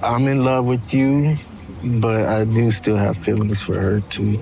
I'm in love with you, but I do still have feelings for her too.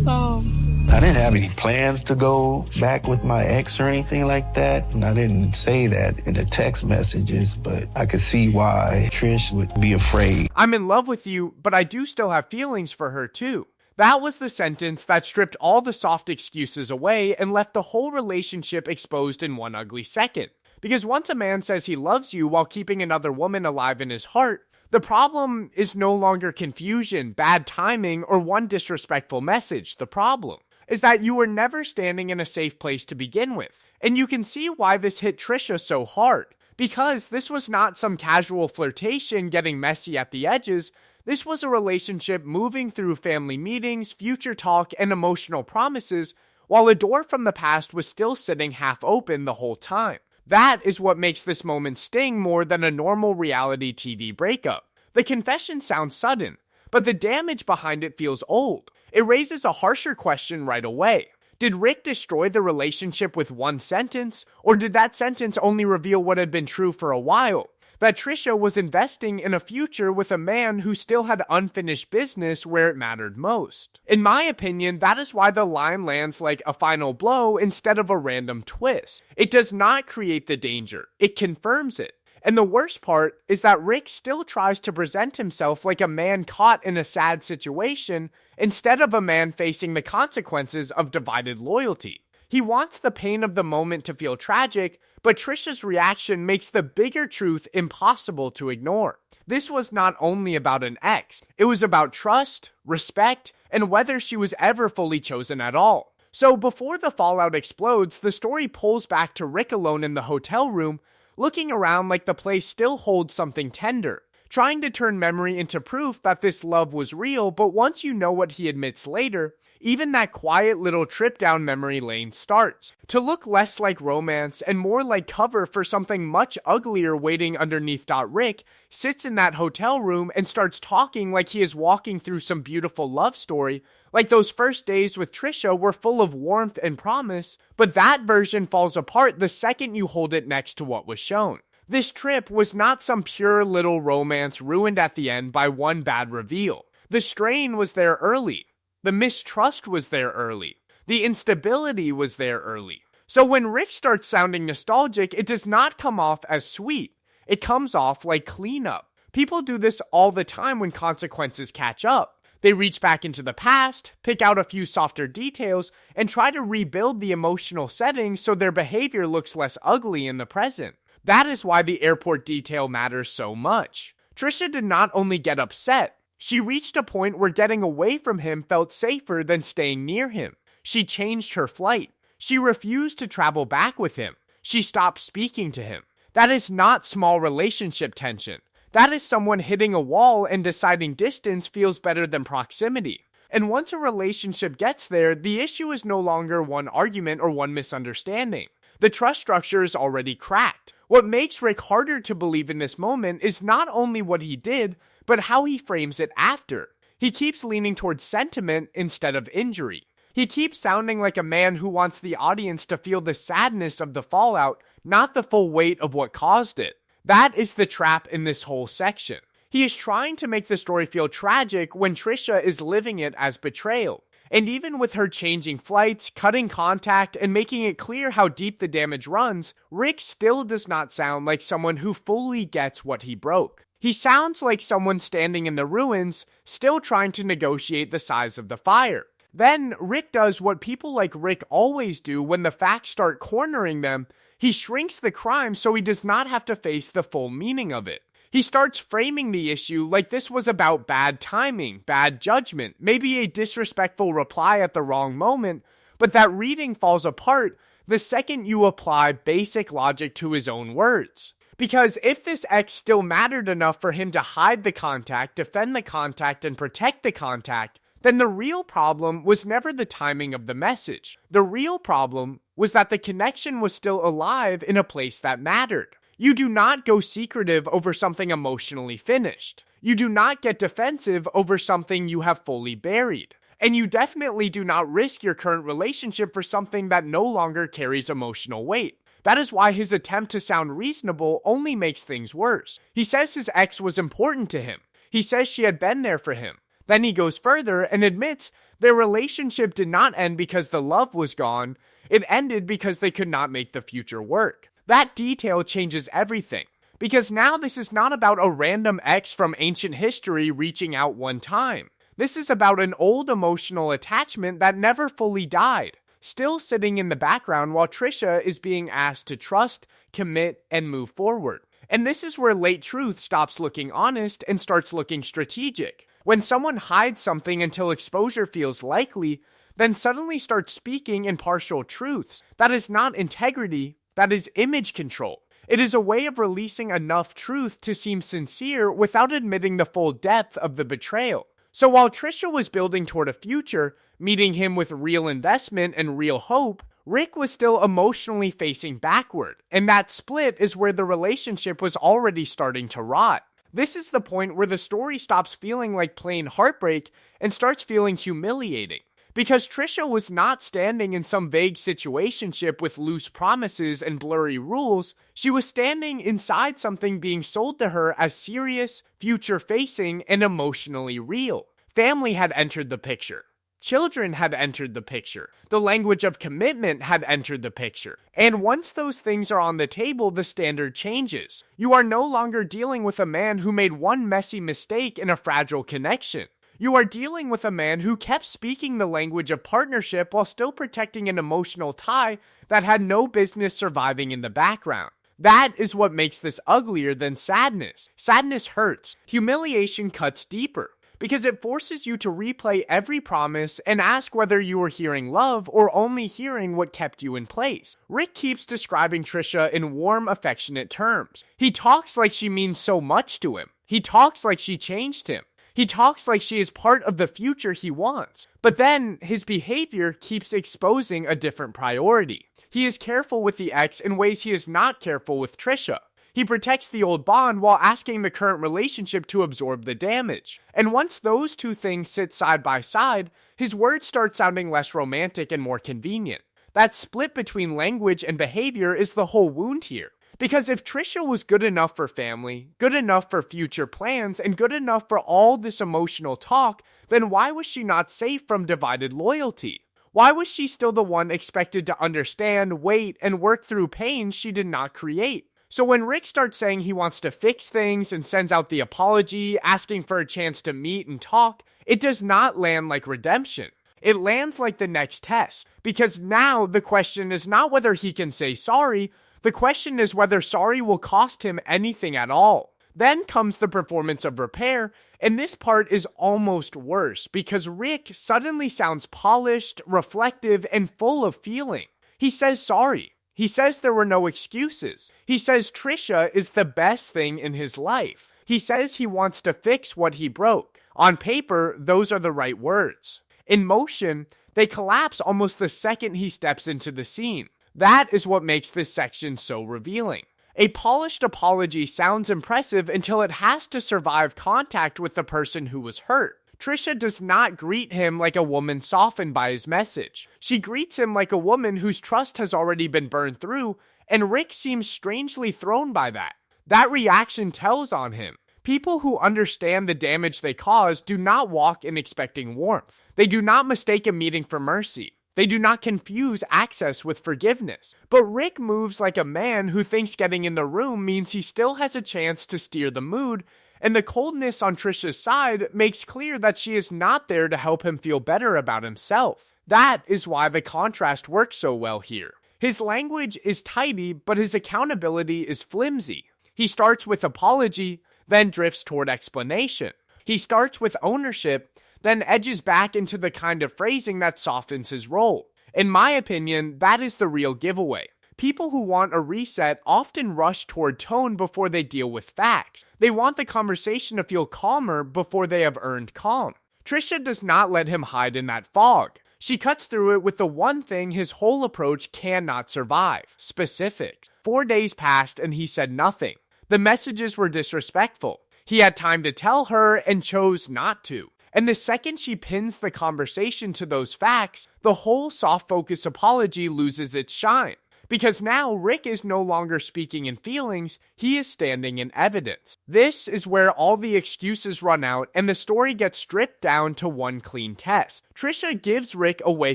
Oh, I didn't have any plans to go back with my ex or anything like that. And I didn't say that in the text messages, but I could see why Trish would be afraid. I'm in love with you, but I do still have feelings for her too. That was the sentence that stripped all the soft excuses away and left the whole relationship exposed in one ugly second. Because once a man says he loves you while keeping another woman alive in his heart, the problem is no longer confusion, bad timing, or one disrespectful message. The problem is that you were never standing in a safe place to begin with. And you can see why this hit Trisha so hard. Because this was not some casual flirtation getting messy at the edges. This was a relationship moving through family meetings, future talk, and emotional promises, while a door from the past was still sitting half open the whole time. That is what makes this moment sting more than a normal reality TV breakup. The confession sounds sudden, but the damage behind it feels old. It raises a harsher question right away. Did Rick destroy the relationship with one sentence, or did that sentence only reveal what had been true for a while? That Trisha was investing in a future with a man who still had unfinished business where it mattered most. In my opinion, that is why the line lands like a final blow instead of a random twist. It does not create the danger, it confirms it. And the worst part is that Rick still tries to present himself like a man caught in a sad situation instead of a man facing the consequences of divided loyalty. He wants the pain of the moment to feel tragic, but Trisha's reaction makes the bigger truth impossible to ignore. This was not only about an ex, it was about trust, respect, and whether she was ever fully chosen at all. So before the fallout explodes, the story pulls back to Rick alone in the hotel room, looking around like the place still holds something tender, trying to turn memory into proof that this love was real. But once you know what he admits later, even that quiet little trip down memory lane starts to look less like romance and more like cover for something much uglier waiting underneath. Rick sits in that hotel room and starts talking like he is walking through some beautiful love story, like those first days with Trisha were full of warmth and promise, but that version falls apart the second you hold it next to what was shown. This trip was not some pure little romance ruined at the end by one bad reveal. The strain was there early. The mistrust was there early. The instability was there early. So when Rick starts sounding nostalgic, it does not come off as sweet. It comes off like cleanup. People do this all the time when consequences catch up. They reach back into the past, pick out a few softer details, and try to rebuild the emotional setting so their behavior looks less ugly in the present. That is why the airport detail matters so much. Trisha did not only get upset, she reached a point where getting away from him felt safer than staying near him. She changed her flight. She refused to travel back with him. She stopped speaking to him. That is not small relationship tension. That is someone hitting a wall and deciding distance feels better than proximity. And once a relationship gets there, the issue is no longer one argument or one misunderstanding. The trust structure is already cracked. What makes Rick harder to believe in this moment is not only what he did, but how he frames it after. He keeps leaning towards sentiment instead of injury. He keeps sounding like a man who wants the audience to feel the sadness of the fallout, not the full weight of what caused it. That is the trap in this whole section. He is trying to make the story feel tragic when Trisha is living it as betrayal. And even with her changing flights, cutting contact, and making it clear how deep the damage runs, Rick still does not sound like someone who fully gets what he broke. He sounds like someone standing in the ruins, still trying to negotiate the size of the fire. Then Rick does what people like Rick always do when the facts start cornering them. He shrinks the crime so he does not have to face the full meaning of it. He starts framing the issue like this was about bad timing, bad judgment, maybe a disrespectful reply at the wrong moment, but that reading falls apart the second you apply basic logic to his own words. Because if this ex still mattered enough for him to hide the contact, defend the contact, and protect the contact, then the real problem was never the timing of the message. The real problem was that the connection was still alive in a place that mattered. You do not go secretive over something emotionally finished. You do not get defensive over something you have fully buried. And you definitely do not risk your current relationship for something that no longer carries emotional weight. That is why his attempt to sound reasonable only makes things worse. He says his ex was important to him. He says she had been there for him. Then he goes further and admits their relationship did not end because the love was gone. It ended because they could not make the future work. That detail changes everything. Because now this is not about a random ex from ancient history reaching out one time. This is about an old emotional attachment that never fully died, still sitting in the background while Trisha is being asked to trust, commit, and move forward. And this is where late truth stops looking honest and starts looking strategic. When someone hides something until exposure feels likely, then suddenly starts speaking in partial truths. That is not integrity, that is image control. It is a way of releasing enough truth to seem sincere without admitting the full depth of the betrayal. So while Trisha was building toward a future, meeting him with real investment and real hope, Rick was still emotionally facing backward, and that split is where the relationship was already starting to rot. This is the point where the story stops feeling like plain heartbreak and starts feeling humiliating. Because Trisha was not standing in some vague situationship with loose promises and blurry rules, she was standing inside something being sold to her as serious, future-facing, and emotionally real. Family had entered the picture. Children had entered the picture. The language of commitment had entered the picture. And once those things are on the table, the standard changes. You are no longer dealing with a man who made one messy mistake in a fragile connection. You are dealing with a man who kept speaking the language of partnership while still protecting an emotional tie that had no business surviving in the background. That is what makes this uglier than sadness. Sadness hurts. Humiliation cuts deeper, because it forces you to replay every promise and ask whether you were hearing love or only hearing what kept you in place. Rick keeps describing Trisha in warm, affectionate terms. He talks like she means so much to him. He talks like she changed him. He talks like she is part of the future he wants. But then, his behavior keeps exposing a different priority. He is careful with the ex in ways he is not careful with Trisha. He protects the old bond while asking the current relationship to absorb the damage. And once those two things sit side by side, his words start sounding less romantic and more convenient. That split between language and behavior is the whole wound here. Because if Trisha was good enough for family, good enough for future plans, and good enough for all this emotional talk, then why was she not safe from divided loyalty? Why was she still the one expected to understand, wait, and work through pain she did not create? So when Rick starts saying he wants to fix things and sends out the apology, asking for a chance to meet and talk, it does not land like redemption. It lands like the next test. Because now the question is not whether he can say sorry, the question is whether sorry will cost him anything at all. Then comes the performance of repair, and this part is almost worse because Rick suddenly sounds polished, reflective, and full of feeling. He says sorry. He says there were no excuses. He says Trisha is the best thing in his life. He says he wants to fix what he broke. On paper, those are the right words. In motion, they collapse almost the second he steps into the scene. That is what makes this section so revealing. A polished apology sounds impressive until it has to survive contact with the person who was hurt. Trisha does not greet him like a woman softened by his message. She greets him like a woman whose trust has already been burned through, and Rick seems strangely thrown by that. That reaction tells on him. People who understand the damage they cause do not walk in expecting warmth. They do not mistake a meeting for mercy. They do not confuse access with forgiveness. But Rick moves like a man who thinks getting in the room means he still has a chance to steer the mood, and the coldness on Trisha's side makes clear that she is not there to help him feel better about himself. That is why the contrast works so well here. His language is tidy, but his accountability is flimsy. He starts with apology, then drifts toward explanation. He starts with ownership, then edges back into the kind of phrasing that softens his role. In my opinion, that is the real giveaway. People who want a reset often rush toward tone before they deal with facts. They want the conversation to feel calmer before they have earned calm. Trisha does not let him hide in that fog. She cuts through it with the one thing his whole approach cannot survive: specifics. 4 days passed and he said nothing. The messages were disrespectful. He had time to tell her and chose not to. And the second she pins the conversation to those facts, the whole soft focus apology loses its shine. Because now Rick is no longer speaking in feelings, he is standing in evidence. This is where all the excuses run out and the story gets stripped down to one clean test. Trisha gives Rick a way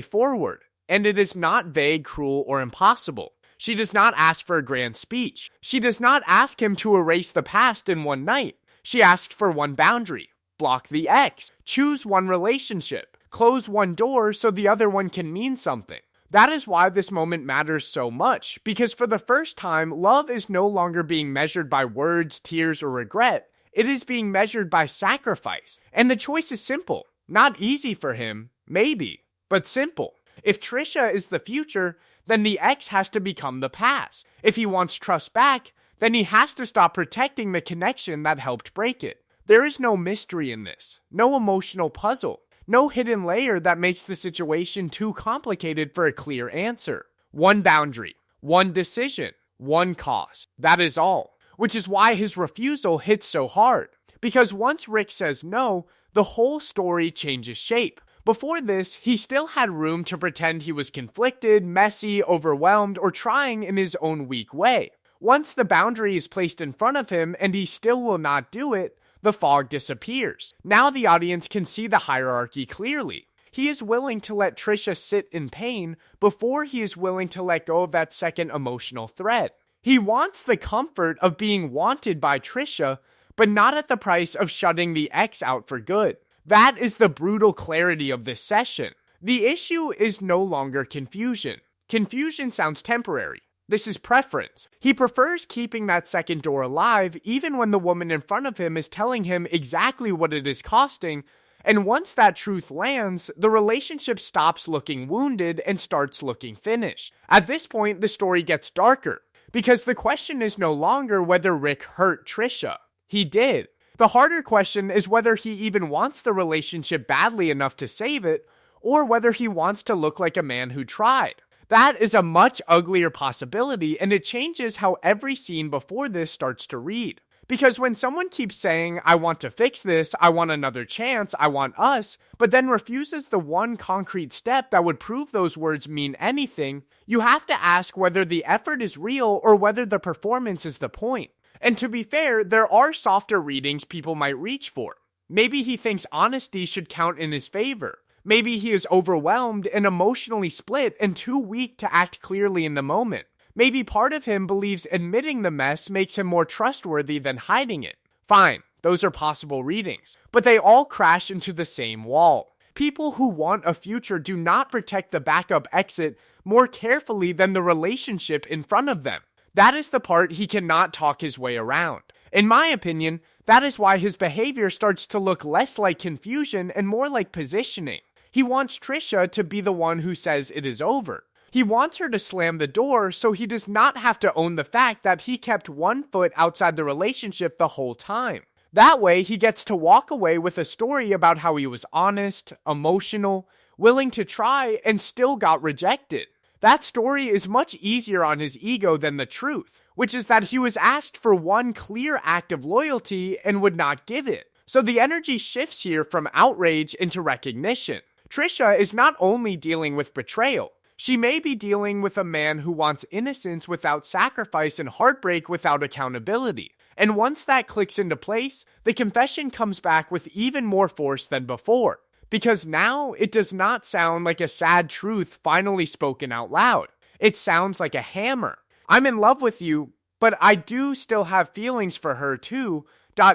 forward, and it is not vague, cruel, or impossible. She does not ask for a grand speech. She does not ask him to erase the past in one night. She asks for one boundary. Block the ex. Choose one relationship. Close one door so the other one can mean something. That is why this moment matters so much, because for the first time, love is no longer being measured by words, tears, or regret. It is being measured by sacrifice. And the choice is simple. Not easy for him, maybe, but simple. If Trisha is the future, then the ex has to become the past. If he wants trust back, then he has to stop protecting the connection that helped break it. There is no mystery in this, no emotional puzzle, no hidden layer that makes the situation too complicated for a clear answer. One boundary, one decision, one cost. That is all, which is why his refusal hits so hard. Because once Rick says no, the whole story changes shape. Before this, he still had room to pretend he was conflicted, messy, overwhelmed, or trying in his own weak way. Once the boundary is placed in front of him and he still will not do it, the fog disappears. Now the audience can see the hierarchy clearly. He is willing to let Trisha sit in pain before he is willing to let go of that second emotional thread. He wants the comfort of being wanted by Trisha, but not at the price of shutting the ex out for good. That is the brutal clarity of this session. The issue is no longer confusion. Confusion sounds temporary. This is preference. He prefers keeping that second door alive even when the woman in front of him is telling him exactly what it is costing, and once that truth lands, the relationship stops looking wounded and starts looking finished. At this point, the story gets darker, because the question is no longer whether Rick hurt Trisha. He did. The harder question is whether he even wants the relationship badly enough to save it, or whether he wants to look like a man who tried. That is a much uglier possibility, and it changes how every scene before this starts to read. Because when someone keeps saying, I want to fix this, I want another chance, I want us, but then refuses the one concrete step that would prove those words mean anything, you have to ask whether the effort is real or whether the performance is the point. And to be fair, there are softer readings people might reach for. Maybe he thinks honesty should count in his favor. Maybe he is overwhelmed and emotionally split and too weak to act clearly in the moment. Maybe part of him believes admitting the mess makes him more trustworthy than hiding it. Fine, those are possible readings. But they all crash into the same wall. People who want a future do not protect the backup exit more carefully than the relationship in front of them. That is the part he cannot talk his way around. In my opinion, that is why his behavior starts to look less like confusion and more like positioning. He wants Trisha to be the one who says it is over. He wants her to slam the door so he does not have to own the fact that he kept one foot outside the relationship the whole time. That way, he gets to walk away with a story about how he was honest, emotional, willing to try, and still got rejected. That story is much easier on his ego than the truth, which is that he was asked for one clear act of loyalty and would not give it. So the energy shifts here from outrage into recognition. Trisha is not only dealing with betrayal, she may be dealing with a man who wants innocence without sacrifice and heartbreak without accountability. And once that clicks into place, the confession comes back with even more force than before. Because now it does not sound like a sad truth finally spoken out loud. It sounds like a hammer. I'm in love with you, but I do still have feelings for her too.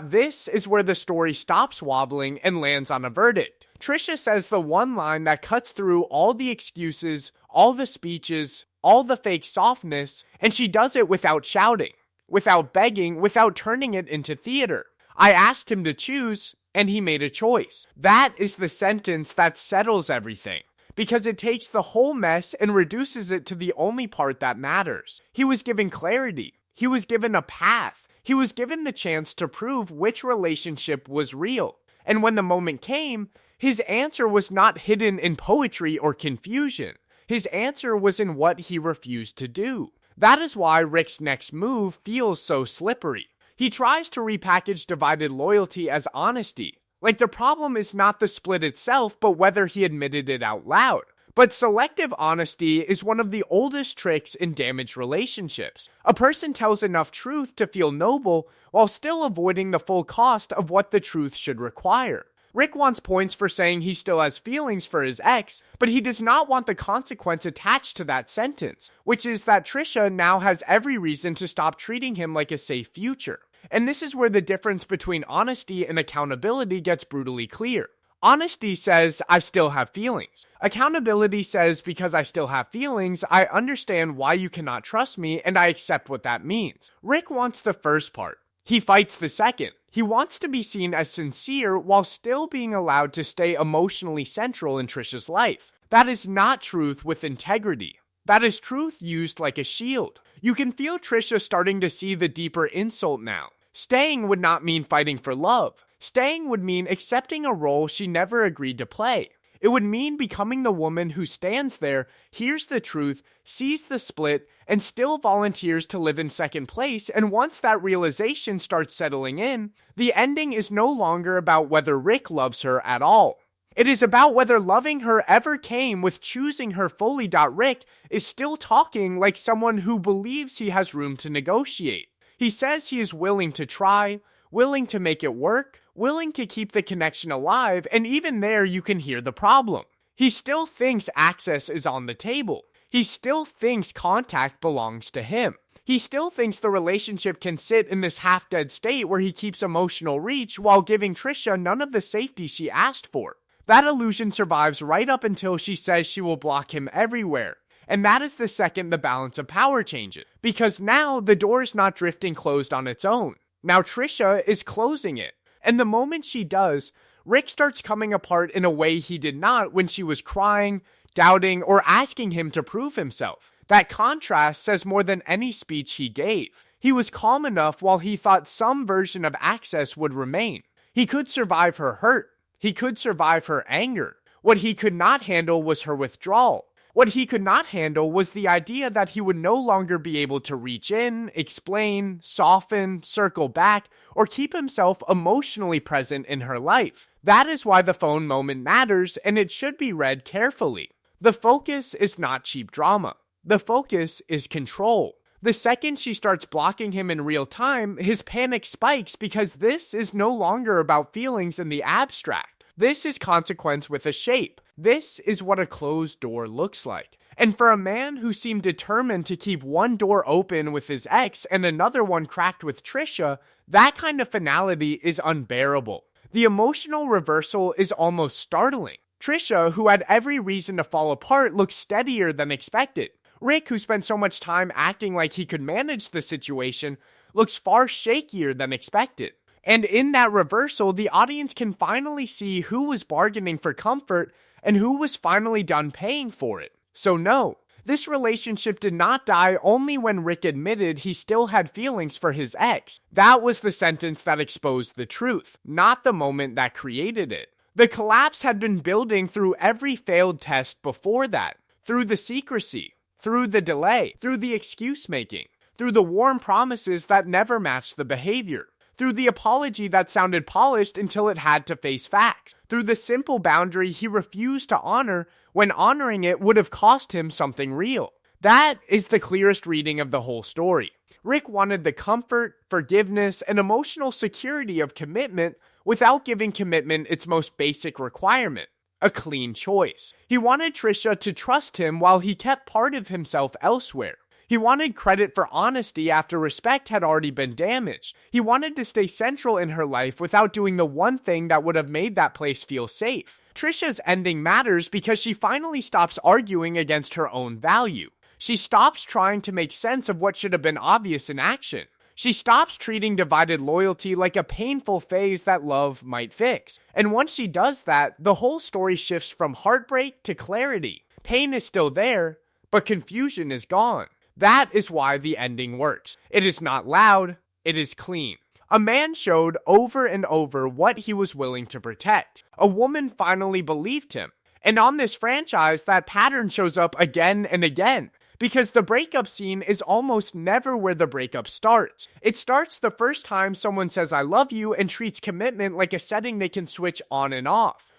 This is where the story stops wobbling and lands on a verdict. Trisha says the one line that cuts through all the excuses, all the speeches, all the fake softness, and she does it without shouting, without begging, without turning it into theater. I asked him to choose, and he made a choice. That is the sentence that settles everything, because it takes the whole mess and reduces it to the only part that matters. He was given clarity. He was given a path. He was given the chance to prove which relationship was real. And when the moment came, his answer was not hidden in poetry or confusion. His answer was in what he refused to do. That is why Rick's next move feels so slippery. He tries to repackage divided loyalty as honesty. Like the problem is not the split itself, but whether he admitted it out loud. But selective honesty is one of the oldest tricks in damaged relationships. A person tells enough truth to feel noble while still avoiding the full cost of what the truth should require. Rick wants points for saying he still has feelings for his ex, but he does not want the consequence attached to that sentence, which is that Trisha now has every reason to stop treating him like a safe future. And this is where the difference between honesty and accountability gets brutally clear. Honesty says, I still have feelings. Accountability says, because I still have feelings, I understand why you cannot trust me and I accept what that means. Rick wants the first part. He fights the second. He wants to be seen as sincere while still being allowed to stay emotionally central in Trisha's life. That is not truth with integrity. That is truth used like a shield. You can feel Trisha starting to see the deeper insult now. Staying would not mean fighting for love. Staying would mean accepting a role she never agreed to play. It would mean becoming the woman who stands there, hears the truth, sees the split, and still volunteers to live in second place. And once that realization starts settling in, the ending is no longer about whether Rick loves her at all. It is about whether loving her ever came with choosing her fully. Rick is still talking like someone who believes he has room to negotiate. He says he is willing to try, willing to make it work, willing to keep the connection alive, and even there you can hear the problem. He still thinks access is on the table. He still thinks contact belongs to him. He still thinks the relationship can sit in this half-dead state where he keeps emotional reach while giving Trisha none of the safety she asked for. That illusion survives right up until she says she will block him everywhere. And that is the second the balance of power changes. Because now the door is not drifting closed on its own. Now Trisha is closing it. And the moment she does, Rick starts coming apart in a way he did not when she was crying, doubting, or asking him to prove himself. That contrast says more than any speech he gave. He was calm enough while he thought some version of access would remain. He could survive her hurt. He could survive her anger. What he could not handle was her withdrawal. What he could not handle was the idea that he would no longer be able to reach in, explain, soften, circle back, or keep himself emotionally present in her life. That is why the phone moment matters, and it should be read carefully. The focus is not cheap drama. The focus is control. The second she starts blocking him in real time, his panic spikes because this is no longer about feelings in the abstract. This is consequence with a shape. This is what a closed door looks like. And for a man who seemed determined to keep one door open with his ex and another one cracked with Trisha, that kind of finality is unbearable. The emotional reversal is almost startling. Trisha, who had every reason to fall apart, looks steadier than expected. Rick, who spent so much time acting like he could manage the situation, looks far shakier than expected. And in that reversal, the audience can finally see who was bargaining for comfort and who was finally done paying for it. So no, this relationship did not die only when Rick admitted he still had feelings for his ex. That was the sentence that exposed the truth, not the moment that created it. The collapse had been building through every failed test before that, through the secrecy, through the delay, through the excuse making, through the warm promises that never matched the behavior, through the apology that sounded polished until it had to face facts, through the simple boundary he refused to honor when honoring it would have cost him something real. That is the clearest reading of the whole story. Rick wanted the comfort, forgiveness, and emotional security of commitment without giving commitment its most basic requirement, a clean choice. He wanted Trisha to trust him while he kept part of himself elsewhere. He wanted credit for honesty after respect had already been damaged. He wanted to stay central in her life without doing the one thing that would have made that place feel safe. Trisha's ending matters because she finally stops arguing against her own value. She stops trying to make sense of what should have been obvious in action. She stops treating divided loyalty like a painful phase that love might fix. And once she does that, the whole story shifts from heartbreak to clarity. Pain is still there, but confusion is gone. That is why the ending works. It is not loud, it is clean. A man showed over and over what he was willing to protect. A woman finally believed him. And on this franchise, that pattern shows up again and again. Because the breakup scene is almost never where the breakup starts. It starts the first time someone says I love you and treats commitment like a setting they can switch on and off.